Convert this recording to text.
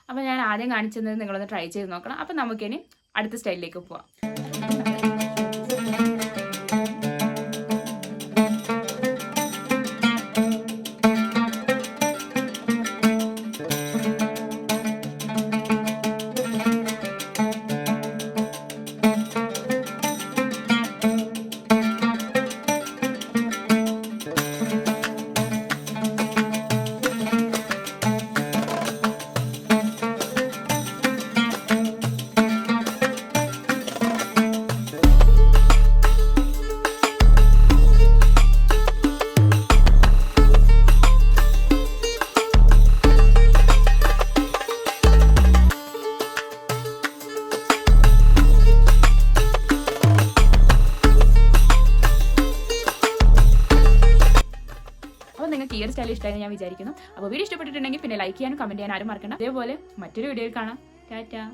അപ്പോൾ ഞാൻ ആദ്യം കാണിച്ചത് നിങ്ങളൊന്ന് ട്രൈ ചെയ്ത് നോക്കണം. അപ്പോൾ നമുക്കിനി അടുത്ത സ്റ്റൈലിലേക്ക് പോവാം. നിങ്ങൾക്ക് ഈ ഒരു സ്റ്റൈൽ ഇഷ്ടമായി ഞാൻ വിചാരിക്കുന്നു. അപ്പോൾ വീഡിയോ ഇഷ്ടപ്പെട്ടിട്ടുണ്ടെങ്കിൽ പിന്നെ ലൈക്ക് ചെയ്യാനും കമന്റ് ചെയ്യാനും ആരും മറക്കണ്ട. അതേപോലെ മറ്റൊരു വീഡിയോയിൽ കാണാം. ടാറ്റാ.